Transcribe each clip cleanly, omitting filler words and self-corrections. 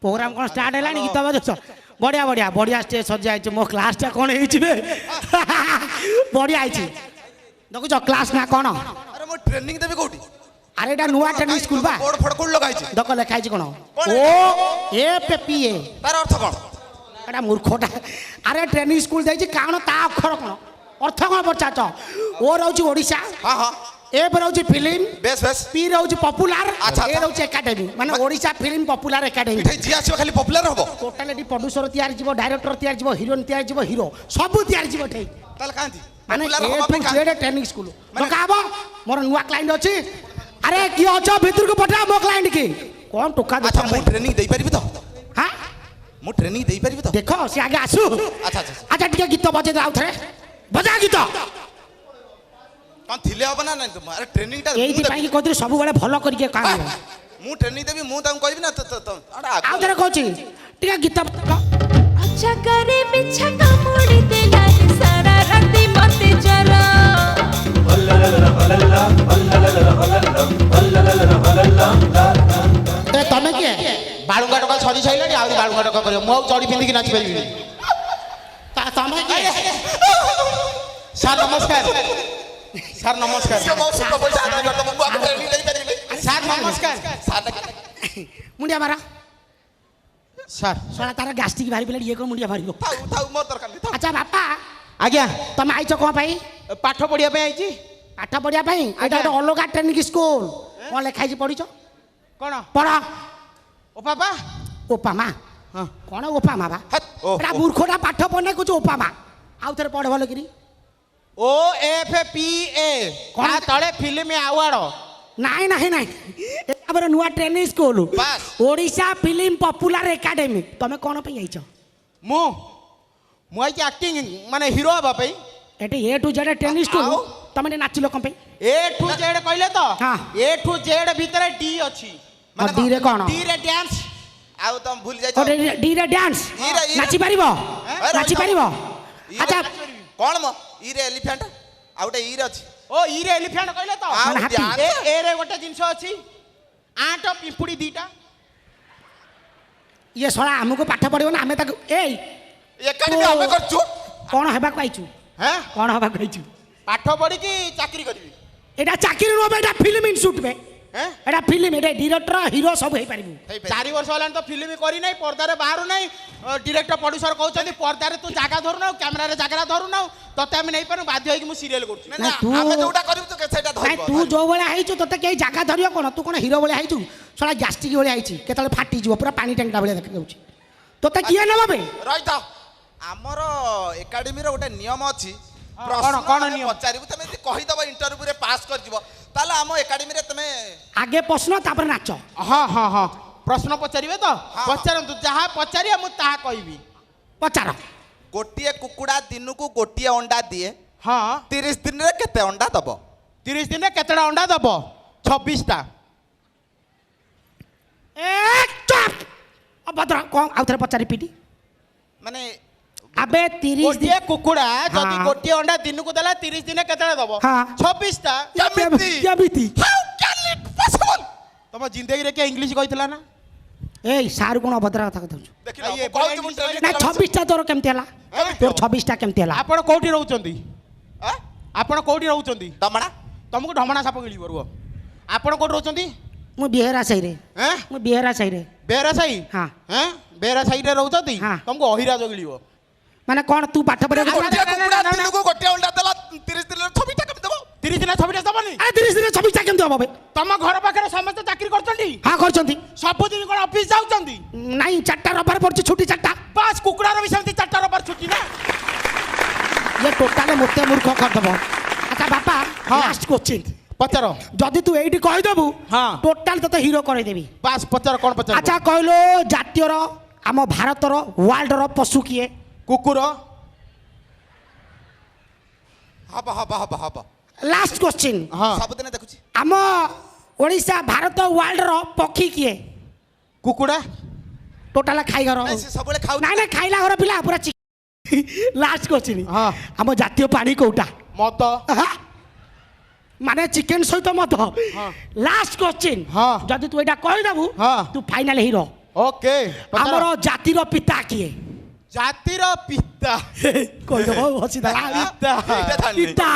Programme कौन start है गीत बजाउछ बढ़िया बढ़िया बढ़िया स्टेज सजा है मो क्लासटा कौन है बढ़िया है देखुच क्लास ना कौन अरे मो ट्रेनिंग देबी कोठी अरे एटा नुआ ट्रेनिंग स्कूल बा बोर्ड फड़ कोड लगाई छै देख लिखाई छै कोन ओ ए पे पी ए तार अर्थ कोन एटा मूर्खटा अरे ट्रेनिंग स्कूल जाई छै कान ता अक्षर कोन अर्थ कोन पचाच ओ रहउछि ओडिसा हां हां ए पे रहउछि फिल्म बेस बेस पी रहउछि पॉपुलर अच्छा, ए रहउछि एकेडमी माने ओडिसा फिल्म पॉपुलर एकेडमी इठै जी आसीबो खाली पॉपुलर हबो टोटल एटी प्रोड्यूसर तयार जीवो डायरेक्टर तयार जीवो हीरोइन तयार जीवो हीरो सब तयार जीवो ठै ताल कांती माने पॉपुलर ए हबो टू पे जेड ट्रेनिंग स्कूल डकाबो मोर नुआ क्लाइंट अछि अरे की अछ भीतर को पठा मो क्लाइंट की कोन टोका अच्छा देखा मो ट्रेनिंग देई परिबि तो हां मो ट्रेनिंग देई परिबि तो देखो से आगे आसु अच्छा अच्छा अच्छा ठीक गीत बजे दाउ थरे बजा गीत कौन थिले हबो ना नहीं अरे ट्रेनिंग टा एई पाई की कहते सब बेले भलो करके काम मु ट्रेनिंग देबी मु ताऊ कहबी ना तो आउ थरे कहछि ठीक गीत अच्छा करे बिछा कामुड़ी देला सारा राती मते जरा ए तमे के बाळुंगा टका छरी छइलानी आउरी बाळुंगा टका करियो मो चडी पिंदी कि नाच परिबी तमे के सर नमस्कार सर नमस्कार से मो सुख पैसा आदमी कर तो मु आके ट्रेनिंग देई परिबी सर नमस्कार मुंडिया मारा सर साला तारा गास्टिक भारी पेला ये को मुंडिया मारियो थाउ थाउ मोर दरकार नहीं अच्छा बापा आज्ञा तमे आइछ कोन पाई पाठ पढिया पे आइची पाठ पढ़िया पाई एटा तो अलगा ट्रेनिंग स्कूल कोन लिखाई पढ़िछ कोन पढ़ ओ पापा ओपामा हां कोन ओपामा बा हट, ओहो। एटा मूर्खटा पाठ पढ़ने कुछ ओपामा आउ थरे पढ़ भलो करी ओ एफ पी ए कौन? कोन तळे फिल्म अवार्ड नाही नाही नाही एटा बरे नुआ training school bus. Odisha film popular academy तमे कोन पे आइछ मु मु आइची एक्टिंग माने हीरो हबा पे एटे ए टू जेड ट्रेनिंग स्कूल आउ? तमे नाचिलो कोन पे ए टू जेड कहले तो हाँ। ए टू जेड भीतर डी अछि और डी रे कोन डी रे डांस आउ तुम भूल जाई और डी रे डांस ई रे- नाची परिबो ए, नाची रही परिबो ई रे- अच्छा कौन मो ई रे एलिफेंट आउटे ई रे अछि ओ ई रे एलिफेंट कहले तो आउ हाथी। ध्यान ए ए रे गोटे जिंस अछि आठ पिंपुड़ी दीटा ये सळा हमको पाठ पढ़िबो ना हमें ताक एई एकाडमी हबे करछु कोन हेबा आइछु हैं कोन हेबा आइछु पाठ पढ़ी की चाकरी करबी एटा चाकरी नो एटा फिल्म इंस्टीट्यूट में हैं एटा फिल्म एटा डायरेक्टर हीरो सब हे पारिबु 4 वर्ष होलान तो फिल्म करी नहीं पर्दारे बाहर नहीं डायरेक्टर प्रोड्यूसर कहउछथि पर्दारे तू जागा धरु ना कैमरा रे जागा धरु ना तते हम नहीं पारु बाध्य होई कि मु सीरियल करछु ना तू- हमें जोटा करिब तो सेटा नाइ धरबो तू जो बळे आइछु तते के जागा धरियो कोन तू कोन हीरो बळे आइछु सळा गैस्ट्रिक बळे आइछि केतले फाटी जिवो पूरा पानी टंका बळे देख जाउछि तते किए नबा बे रही था आमर एकाडेमी रो गोटे नियम अछि कौन- कौन नियम? पचारिबु तमे यदि कहि दबो इंटरव्यू रे पास कर जिवो ताले आम एकाडेमी रे तमे आगे प्रश्न तापर नाच हाँ हाँ हाँ प्रश्न पचारिबे तो पचारंतु जहाँ पचारिया मु ताहा कहबी पचार गोटिए कुकुडा दिनुकु गोटिए अंडा दिए हाँ 30 दिन रे केते अंडा दबो 30 दिन केतडा अंडा दबो 26 टा ए चुप अभद्र कोन आउ थरे पचारि पीटी माने अबे 30 गोटिए दिन कुकुड़ा जदि हाँ। गोटिए अंडा दिनकु देला 30 दिन केतडा दबो हाँ। 26 टा केमिति? क्या बीती हाउ कैन इट पॉसिबल तम जिंदगी रे के इंग्लिश कहितला ना ए सारू कोन अभद्र कथा कहू देखिला ये कहू बड़ा तुम English ना 26 टा तोर केमति हला तोर 26 टा केमति हला आपण कोठी रहउचंदी आ आपण कोठी रहउचंदी दमड़ा तुमको ढमणा साप गिली बरुओ आपण कोठी रहउचंदी मु बिहेरा सही रे हैं मु बिहेरा सही रे बेरा साई हाँ। हैं बेरा साई रे रहउचंदी हाँ। तुमको अहिराज गिलिबो माने कोन तू पाठ पढ़े गोटिए कुकुडा दिनुकु गोटिए अंडा देला 30 दिन रे 26 टा कम दबो 30 दिन 26 टा दबनी अरे 30 दिन 26 टा केमति हबो बे तम घर पाखरे समस्त चाकरी करचंदी हां करचंती सब दिन कोन ऑफिस जाउचंदी नाही चारटा रबार पड़छ छुट्टी चारटा बस कुकुड़ार भी सेमती 4 रबर छुट्टी ना ये टोटाल मोते मूर्ख कर दबो अच्छा बापा हाँ। लास्ट क्वेश्चन पचारो जदि तू एइटी कहि देबू हाँ। टोटाल तते हीरो करे देबी बस पचार कोन पचार अच्छा कहलो जातीयर आम भारतर वर्ल्ड रो पशु किए कुकुर हबा हबा हबा हबा लास्ट क्वेश्चन हाँ सब दिन देखुची आम ओडिशा भारत वर्ल्ड रो पक्षी किए कुकुड़ा टोटाल खाइगर नहीं से सबले खाउ ना ना खाइला घर पिला पूरा लास्ट क्वेश्चन हाँ। आम जातीय पानी कोटा मत माने चिकेन सहित मत हाँ। लास्ट क्वेश्चन हाँ। जदि तू एटा कहि देबू हाँ। तू फाइनल हीरो ଓକେ ଆମର ଜାତିର ପିତା କିଏ? ଜାତିର ପିତା କହିଦେବ ହସିଦେଲା ଏଇଟା ଜାଣିନି। ପିତା।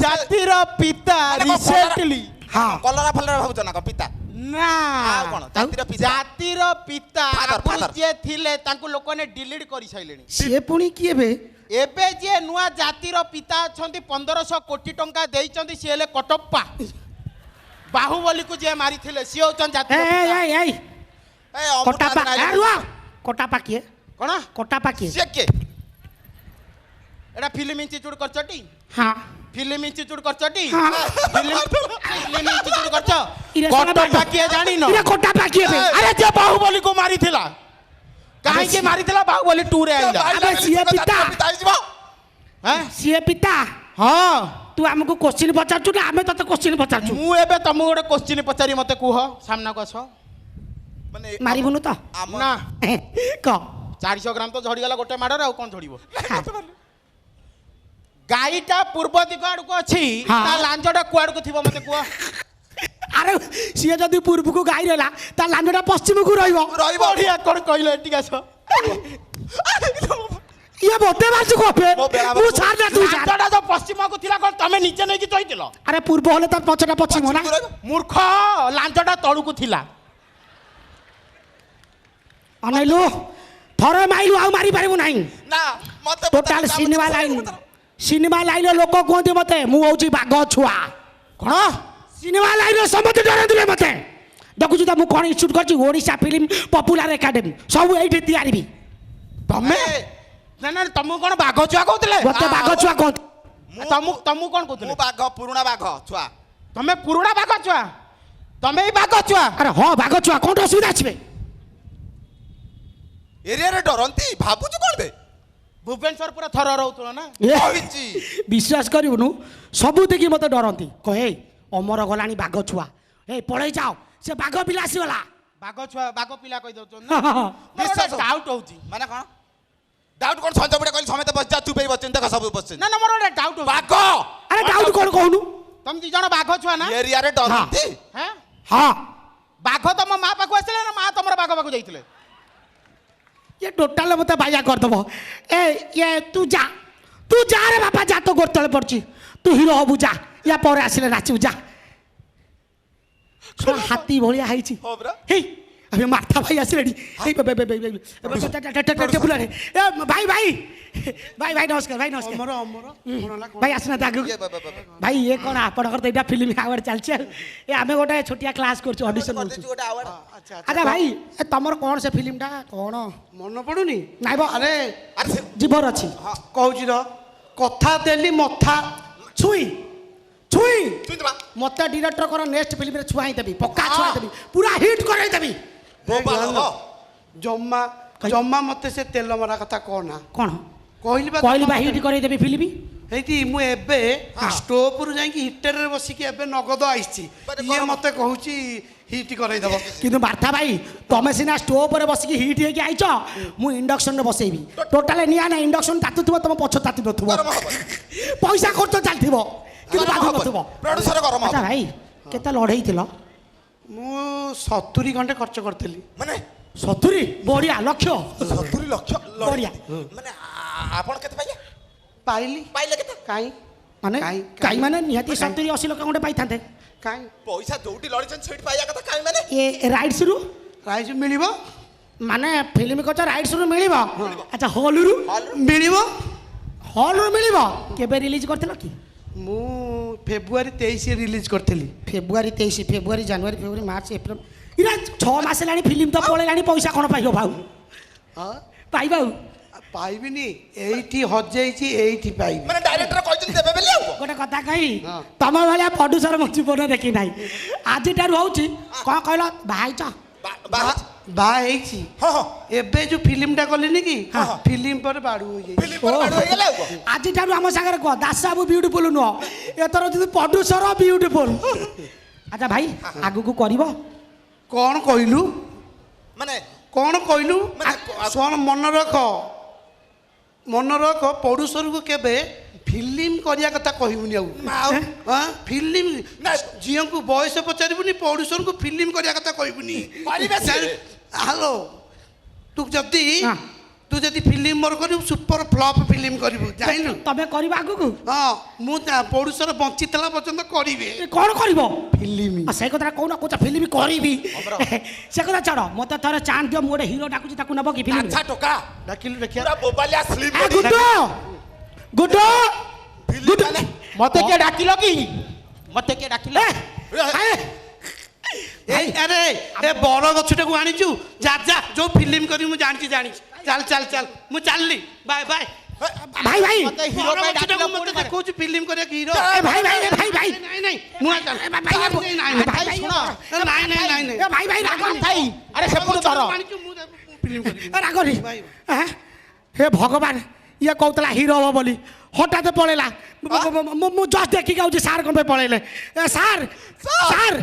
ଜାତିର ପିତା ମାନେ କଣ ରିସେଣ୍ଟଲି ହଁ କଲରା ଫଲରା ଭାବୁଛ ନା କଣ ପିତା? ନା ଆଉ କଣ ଜାତିର ପିତା? ଜାତିର ପିତା Father, ଆଗରୁ father. ଯିଏ ଥିଲେ ତାଙ୍କୁ ଲୋକମାନେ ଡିଲିଟ୍ କରିସାରିଲେଣି। ସିଏ ପୁଣି କିଏ ବେ? ଏବେ ଯିଏ ନୂଆ ଜାତିର ପିତା ଅଛନ୍ତି 1500 କୋଟି ଟଙ୍କା ଦେଇଛନ୍ତି ସିଏ ହେଲେ କଟପ୍ପା। ବାହୁବলীକୁ ଯିଏ ମାରିଥିଲେ ସିଏ ହଉଛନ୍ତି ଜାତିର ଏଇ ପିତା। ଏଇ ଏଇ ଏ କଟାପା ଅମୃତା ଏ ରୁହ କଟାପା କିଏ? କଣ କଟାପା କିଏ? ସିଏ କିଏ? ଏଟା ଫିଲ୍ମ ଇନଷ୍ଟିଚ୍ୟୁଟ୍ କରିଛଟି? ହଁ ଫିଲ୍ମ ଇନଷ୍ଟିଚ୍ୟୁଟ୍ କରିଛଟି? ହଁ। ଫିଲ୍ମ ଇନଷ୍ଟିଚ୍ୟୁଟ୍ କରିଛ? ଇରେ କଟପ୍ପା କିଏ ଜାଣିନ? ଇରେ କଟାପା କିଏ ବେ? ଆରେ ଯିଏ ବାହୁବলীକୁ ମାରିଥିଲା କାହିଁକି ମାରିଥିଲା? ବାହୁବଲୀ 2 ରେ ଆଇଲା। ଆବେ ସିଏ ପିତା। ପିତା ହେଇଯିବ। ହାଁ? ସିଏ ପିତା। ହଁ ତୁ ଆମକୁ କୋଶ୍ଚିନ୍ ପଚାରୁଛୁ ନା ଆମେ ତତେ କୋଶ୍ଚିନ୍ ପଚାରୁଛୁ? ମୁଁ ଏବେ ତମକୁ ଗୋଟେ କୋଶ୍ଚିନ୍ ପଚାରି ମତେ କୁହ ସାମ୍ନାକୁ ଆସ। ମାନେ ମାରିବୁନୁ ତ? ଆମ ନା କ 400 ଗ୍ରାମ ତ ଝଡ଼ିଗଲା ଗୋଟେ ମାଡ଼ରେ ଆଉ କଣ ଝଡ଼ିବ? ଗାଈଟା ପୂର୍ବ ଦିଗ ଆଡ଼କୁ ଅଛି ହଁ। ତା ଲାଞ୍ଜଟା କୁଆଡ଼କୁ ଥିବ ମତେ କୁହ? ଆରେ ସିଏ ଯଦି ପୂର୍ବକୁ ଗାଈ ରହିଲା ତା ଲାଞ୍ଜଟା ପଶ୍ଚିମକୁ ରହିବ। ରହିବ। ବଢିଆ କଣ କହିଲ ଏଠିକି ଆସ। ଇଏ ମୋତେ ମାରୁଛୁ କପେ ମୋ ବେଳା ମୁଁ ଛାଡ ନା ତୁ ଛାଡ। ଲାଞ୍ଜଟା ଯୋଉ ପଶ୍ଚିମକୁ ଥିଲା କଣ ତମେ ନିଜେ ନେଇକି ଥୋଇଥିଲ? ଆରେ ପୂର୍ବ ହେଲେ ତାର ପଛଟା ପଶ୍ଚିମ ନା? ରହିବ। ମୂର୍ଖ ଲାଞ୍ଜଟା ତଳକୁ ଥିଲା। ଅନେଇଲୁ ଥରେ ମାଇଲୁ ଆଉ ମାରି ପାରିବୁ ନାହିଁ। ନା ମତେ ଟୋଟାଲ ସିନେମା ଲାଇନ ସିନେମା ଲାଇନରେ ଲୋକ କୁହନ୍ତି ମତେ ମୁଁ ହଉଛି ବାଘ ଛୁଆ। କଣ? ସିନେମା ଲାଇନରେ ସମସ୍ତେ ଡରନ୍ତି ମତେ। ଦେଖୁଛୁ ତ ମୁଁ କଣ ଇନଷ୍ଟିଚ୍ୟୁଟ୍ କରିଛି ଓଡ଼ିଶା ଫିଲ୍ମ ପପୁଲାର ଏକାଡେମୀ ସବୁ ଏଇଠି ତିଆରିବି। ତମେ ନା ନା ତମକୁ କଣ ବାଘ ଛୁଆ କହୁଥିଲେ? ମତେ ବାଘ ଛୁଆ କହନ୍ତି। ତମକୁ କଣ କହୁଥିଲେ? ମୁଁ ବାଘ ପୁରୁଣା ବାଘ ଛୁଆ। ତମେ ପୁରୁଣା ବାଘ ଛୁଆ? ତମେ ଏଇ ବାଘ ଛୁଆ? ଆରେ ହଁ ବାଘ ଛୁଆ କୋଉଠି ଅସୁବିଧା ଅଛି ବେ? ଏରିଆରେ ଡରନ୍ତି ଭାବୁଛୁ କଣ ବେ? ଭୁବନେଶ୍ୱର ପୁରା ଥର ରହୁଥିଲ ନା? ଏ, କହିଛି। ବିଶ୍ୱାସ କରିବୁନୁ ସବୁ ଦେଖି ମତେ ଡରନ୍ତି କହେ ଅମର ଗଲାଣି ବାଘ ଛୁଆ ଏ ପଳେଇ ଯାଅ ସେ ବାଘ ପିଲା ଆସିଗଲା। ବାଘ ଛୁଆ ବାଘ ପିଲା କହିଦଉଛନ୍ତି ହଁ, ନା? ହଁ, ହଁ। ବିଶ୍ୱାସ। ଡାଉଟ୍ ହଉଛି। ମାନେ କଣ ଡାଉଟ୍ କଣ? ସଞ୍ଜ ବୁଢ଼ା କହିଲି ସମେତ ବସିଯା ଚୁପ୍ ହେଇ ବସିଛନ୍ତି ଦେଖ ସବୁ ବସିଛନ୍ତି। ନା ନା ମୋର ଗୋଟେ ଡାଉଟ୍ ହଉଛି। ବାଘ ଆରେ ଡାଉଟ୍ କଣ କହୁନୁ? ତମେ 2 ଜଣ ବାଘ ଛୁଆ ନା? ଏରିଆରେ ଡରନ୍ତି। ହେଁ? ହଁ ବାଘ ତମ ମା ପାଖକୁ ଆସିଥିଲେ ନା ମା ତମର ବାଘ ପାଖକୁ ଯାଇଥିଲେ? ये टोटाल मत बाया करदेव ए ये तू जा रे बापा जा तो गोड़ तले पड़ी तू हिरो हबू जा या पर आसिले नाचू जा हाथी भाया हो ब्रा। अबे मार्था भाई आसिले भाई भाई भाई भाई नमस्कार भाई नमस्कार भाई आसना भाई ये कौन आपणकर तो यहाँ फिल्म आवार्ड चलती ए आम गोटे छोटिया क्लास कर ऑडिशन अच्छा भाई ए तमर कौन से फिल्म टा कौन मन पड़ुनी नाइ अरे जीवर अच्छी कहूची र कथा देली मथा छुई छुई ଛୁଇଁଦେବା। मत डायरेक्टर कर नेक्स्ट फिल्म रे छुआई देबी पक्का छुआई देबी पूरा हिट कराई देबी जम्मा जम्मा मते से तेल मरा कथा कहना कौन कहली कहली बा हिट कराई देबी फिल्म हेती मु एबे स्टोव रु जाई हीटर रे बसी के एबे नगद आइछि ये मते कहूची हिट कराई दबो किंतु मार्था भाई तमे सिना स्टोव पर बसिकी हिट हेकी आइछ मु इंडक्शन रे बसेबी टोटल निया ना इंडक्शन तातुथबो तम पछ तातु नथबो पैसा खर्च चालथिबो किंतु बाधु नथबो प्रोड्यूसर गरम अच्छा हबो। भाई केता लढेई थिलो मु 70 घंटे खर्च करथली ମାନେ 70 बढ़िया लक्ष्य 70 ଲକ୍ଷ ବଢିଆ। ମାନେ ଆପଣ କେତେ ପାଇଲେ? पाइली ପାଇଲେ କେତେ? काई माने काई माने निहाती 70 80 लाख खंडे पाइथांते काई ପଇସା ଯୋଉଠି ଲଢିଛନ୍ତି ସେଇଠି ପାଇବା କଥା କାଇଁ ମାନେ? ए राइट्स रु राइज मिलिबो माने फिल्म कच राइट्स रु मिलिबो अच्छा हॉल रु मिलिबो हॉल रु मिलिबो केबे रिलीज करथिलो की मु फेब्रुआरी 23 रिलीज करथली फेब्रुआरी 23 फेब्रुआरी जनवरी फेब्रुआरी मार्च अप्रैल इरा 6 मास लानी फिल्म तो पळेलानी पैसा कोन पाइयो भाऊ हां पाइबाऊ पाइबिनी एठी हजाइछि एठी पाइबी ମାନେ ଡାଇରେକ୍ଟର କହିଛନ୍ତି ଦେବେ ବୋଲି ଆଉ गोटे कथा कही तम भाया प्रोड्यूसर मो जीवन देखी ना आज ठार हूँ कौन कहल बाहर बा हेछि ହଁ ହଁ एबे जो फिल्म टा कलिनी कि फिल्म पर बाडू हो जाई ଫିଲ୍ମ ପରେ ବାଡୁ ହେଇଗଲା ଆଉ କଣ? आज ठार आम सागर कह दास बाबू ब्यूटीफुल नुह एथर जो प्रोड्यूसर ब्यूटीफुल अच्छा भाई आगु को कर कोन कहलु ମାନେ कोन कहलु ମାନେ सोन मन रख प्रोड्यूसर को केबे फिल्म करिया कथा कहबुनी आउ हां फिल्म ना। जियो को बॉयस पचारिबुनी प्रोड्यूसर को फिल्म करिया कथा कहबुनी କରିବେ ସେ। ହ୍ୟାଲୋ ତୁ ଯଦି ହଁ। ତୁ ଯଦି ଫିଲ୍ମ ମୋର କରିବୁ ସୁପର ଫ୍ଲପ୍ ଫିଲ୍ମ କରିବୁ ଜାଣିଲୁ ତମେ କରିବ ଆଗକୁ ହଁ ମୁଁ ପୌରୁଷର ବଞ୍ଚିଥିଲା ପର୍ଯ୍ୟନ୍ତ କରିବି ଏ କ'ଣ କରିବ ଫିଲ୍ମ ସେଇ କଥା କହୁନ କହୁଛ ଫିଲ୍ମ କରିବି ସେ କଥା ଛାଡ଼ ମୋତେ ଥରେ ଚାନ୍ସ ଦିଅ ମୁଁ ଗୋଟେ ହିରୋ ଡାକୁଛି ତାକୁ ନେବ କି ଫିଲ୍ମ ଆଚ୍ଛା ଟୋକା ଡାକିଲୁ ଦେଖିବା ପୁରା ବୋବାଲିଆ ସ୍ଲିପ୍ ଗୁଡୁ ଗୁଡୁ ଗୁଡୁ ମତେ କିଏ ଡାକିଲ କି ମତେ କିଏ ଡାକିଲ ଆରେ ଏ ବର ଗଛଟାକୁ ଆଣିଛୁ ଯା ଯା ଯୋଉ ଫିଲ୍ମ କରିବି ମୁଁ ଜାଣିଛି ଚାଲ ଚାଲ ଚାଲ ମୁଁ ଚାଲିଲି ବାଏ ବାଏ ଭାଇ ଭାଇ ମତେ ହିରୋ ପାଇଁ ଡାକିଲ ମତେ ଦେଖଉଛୁ ଫିଲ୍ମ କରିବାକୁ ହିରୋ ଭାଇ ଭାଇ ଭାଇ ଭାଇ ନାଇଁ ନାଇଁ ମୁଁ ଚାଲ ଭାଇ ନାଇଁ ଭାଇ ଶୁଣ ନାଇଁ ନାଇଁ ନାଇଁ ଭାଇ ଭାଇ ରାଗ ଭାଇ ଆରେ ସେପଟୁ ଧର ଆଣିଛୁ ମୁଁ ଫିଲ୍ମ କରିବି ରାଗରି ହେ ଭଗବାନ ଇଏ କହୁଥିଲା ହିରୋ ହବ ବୋଲି ହଠାତ୍ ପଳେଇଲା ମୁଁ ଜଷ୍ଟ ଦେଖିକି ଆଉଛି ସାର୍ କ'ଣ ପାଇଁ ପଳେଇଲେ ସାର୍ ସାର୍